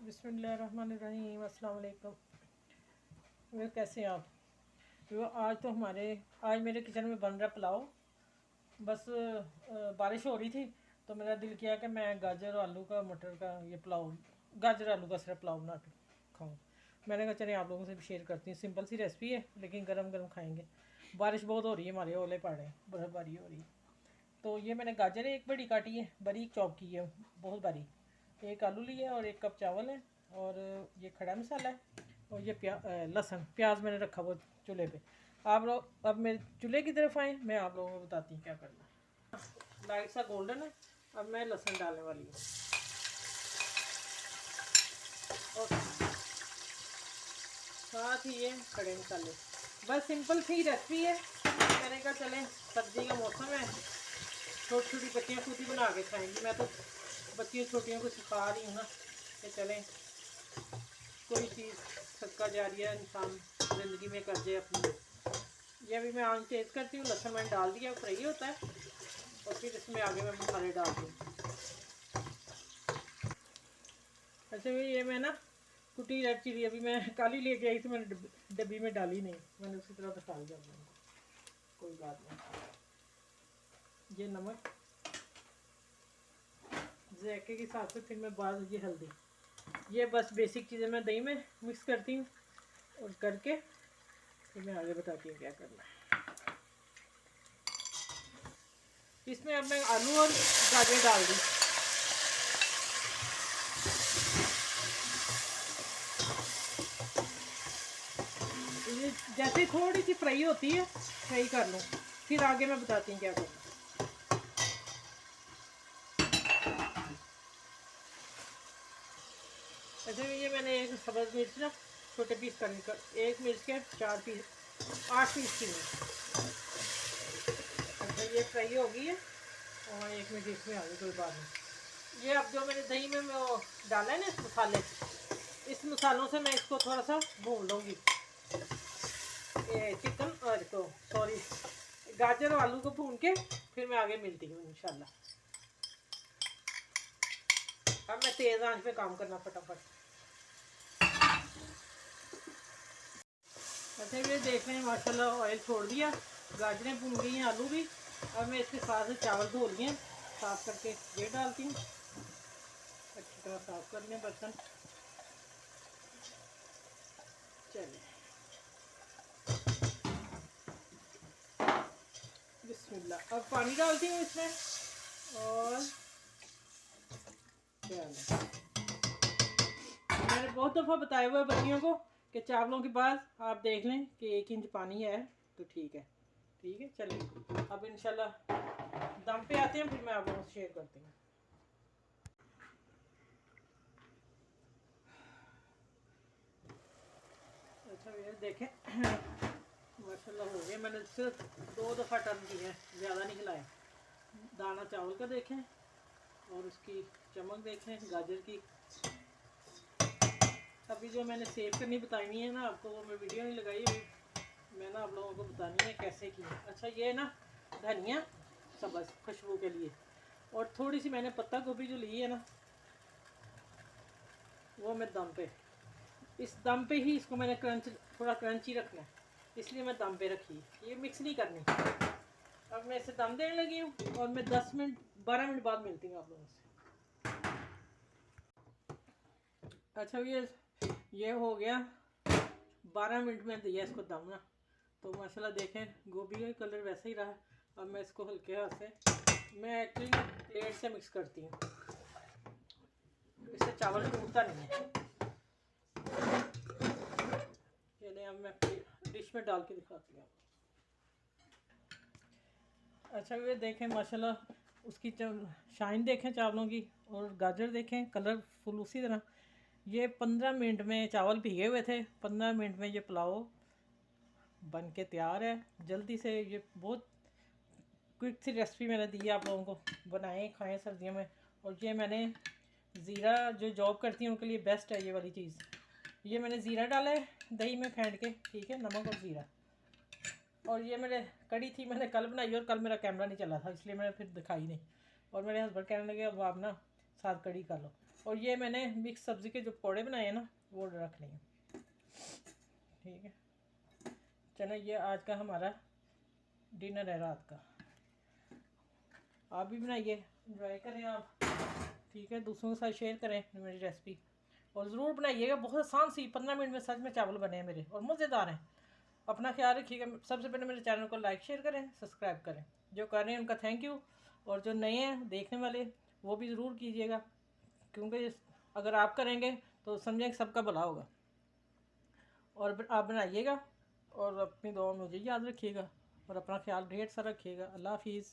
बिस्मिल्लाहिर्रहमानिर्रहीम। अस्सलाम वालेकुम। वो कैसे हैं आप? वो आज मेरे किचन में बन रहा पुलाव। बस बारिश हो रही थी तो मेरा दिल किया कि मैं गाजर और आलू का मटर का ये पुलाव, गाजर आलू का सिर्फ पुलाव बना के खाऊँ। मैंने कहा चलिए आप लोगों से भी शेयर करती हूँ। सिंपल सी रेसिपी है लेकिन गरम गरम खाएंगे। बारिश बहुत हो रही है, हमारे ओले पड़ रहे हैं, बर्फ़बारी हो रही है। तो ये मैंने गाजर एक बड़ी काटी है, बारीक चॉप की है, बहुत बारीक। एक आलू लिया और 1 कप चावल है, और ये खड़ा मसाला है, और ये लहसुन प्याज मैंने रखा वो चूल्हे पे। आप लोग अब मेरे चूल्हे की तरफ आए, मैं आप लोगों को बताती हूँ क्या करना है। लाइट सा गोल्डन है। अब मैं लहसुन डालने वाली हूँ, और साथ ही ये खड़े मसाले। बस सिंपल सी रेसिपी है। मैंने कहा चलें, सर्दी का मौसम है, छोटी छोटी बच्चियाँ खुद ही बना के खाएंगी। मैं तो बच्चियों छोटियों को सिखा रही हूँ ना कि चलें कोई चीज़ सदका जारिया इंसान ज़िंदगी में कर जाए अपनी। ये अभी मैं आंच तेज़ करती हूँ, लहसुन मैंने डाल दिया, फ्राई होता है, और फिर इसमें आगे मैं मसाले डाल दूँ। अच्छा ये मैं ना कुटी रेड चिली अभी मैं काली लेके आई थी, मैंने डब्बी में डाली नहीं, मैंने उसी तरह डाल दिया। कोई बात नहीं। ये नमक जायके के साथ से, फिर मैं बाद ये हल्दी, ये बस बेसिक चीज़ें मैं दही में मिक्स करती हूँ, और करके फिर मैं आगे बताती हूँ क्या करना है। इसमें अब मैं आलू और गाजर डाल दी। ये जैसे थोड़ी सी फ्राई होती है, फ्राई कर लूँ, फिर आगे मैं बताती हूँ क्या करना। ऐसे में ये मैंने एक सब्ज़ मिर्च ना छोटे पीस कर, एक मिर्च के 4 पीस, 8 पीस की। अच्छा ये फ्राई हो गई है, और 1 मिनट इसमें आ गई, कोई बात नहीं। ये अब जो मैंने दही में वो डाला है ना इस मसाले, इस मसालों से मैं इसको थोड़ा सा भून लूँगी। ये चिकन और तो सॉरी गाजर और आलू को भून के फिर मैं आगे मिलती हूँ इंशाल्लाह। अब मैं तेज़ आंच पे काम करना फटाफट। अच्छा ये देख रहे हैं माशाल्लाह ऑयल छोड़ दिया, गाजरें भून गई हैं, आलू भी। अब मैं इसके साथ चावल धो लिए साफ़ करके ये डालती हूँ। अच्छी तरह साफ़ कर लें बर्तन। चलिए बिस्मिल्लाह। अब पानी डालती हूँ इसमें, और चलो मैंने बहुत दफ़ा बताया हुआ है बच्चियों को कि चावलों के बाद आप देख लें कि 1 इंच पानी है तो ठीक है। ठीक है चलिए, अब इंशाल्लाह दम पे आते हैं, फिर मैं आप लोगों से शेयर करती हूँ। अच्छा ये देखें माशाल्लाह हो गया। मैंने सिर्फ 2 दफ़ा टर्न किया है, ज़्यादा नहीं हिलाया। दाना चावल का देखें, और उसकी चमक देखें गाजर की। अभी जो मैंने सेव करनी बताई है ना आपको, वो मैं वीडियो नहीं लगाई अभी, मैं ना आप लोगों को बतानी है कैसे की। अच्छा ये ना धनिया सब्ज़ खुशबू के लिए, और थोड़ी सी मैंने पत्ता गोभी जो ली है ना, वो मैं दम पे, इस दम पे ही इसको मैंने थोड़ा क्रंची रखना है, इसलिए मैं दम पे रखी, ये मिक्स नहीं करनी। अब मैं इसे दम देने लगी हूँ, और मैं 10 मिनट 12 मिनट बाद मिलती हूँ आप लोगों से। अच्छा ये हो गया, 12 मिनट में दिया इसको दम ना, तो माशाल्लाह देखें गोभी का कलर वैसे ही रहा। अब मैं इसको हल्के हाथ से, मैं एक्चुअली प्लेट से मिक्स करती हूँ, इससे चावल टूटता नहीं है। चलिए अब मैं डिश में डाल के दिखाती हूँ। अच्छा ये देखें माशाल्लाह उसकी शाइन देखें चावलों की, और गाजर देखें कलरफुल उसी तरह। ये 15 मिनट में चावल भीगे हुए थे, 15 मिनट में ये पुलाव बन के तैयार है। जल्दी से, ये बहुत क्विक सी रेसिपी मैंने दी है आप लोगों को, बनाएं खाएं सर्दियों में। और ये मैंने ज़ीरा, जो जॉब करती हैं उनके लिए बेस्ट है ये वाली चीज़। ये मैंने ज़ीरा डाला है दही में फेंट के, ठीक है, नमक और ज़ीरा। और ये मेरे कड़ी थी, मैंने कल बनाई, और कल मेरा कैमरा नहीं चला था इसलिए मैंने फिर दिखाई नहीं। और मेरे हस्बैंड कहने लगे अब आप ना साथ कड़ी खा लो। और ये मैंने मिक्स सब्ज़ी के जो पकौड़े बनाए हैं ना, वो रख लिए। ठीक है, चलो ये आज का हमारा डिनर है रात का। आप भी बनाइए, एंजॉय करें आप। ठीक है, दूसरों के साथ शेयर करें मेरी रेसिपी, और ज़रूर बनाइएगा। बहुत आसान सी 15 मिनट में सच में चावल बने हैं मेरे, और मज़ेदार हैं। अपना ख्याल रखिएगा। सबसे पहले मेरे चैनल को लाइक शेयर करें, सब्सक्राइब करें। जो कर रहे हैं उनका थैंक यू, और जो नए हैं देखने वाले वो भी ज़रूर कीजिएगा, क्योंकि अगर आप करेंगे तो समझें कि सबका भला होगा। और आप बनाइएगा, और अपनी दुआ में मुझे याद रखिएगा, और अपना ख्याल ढेर सारा रखिएगा। अल्लाह हाफिज़।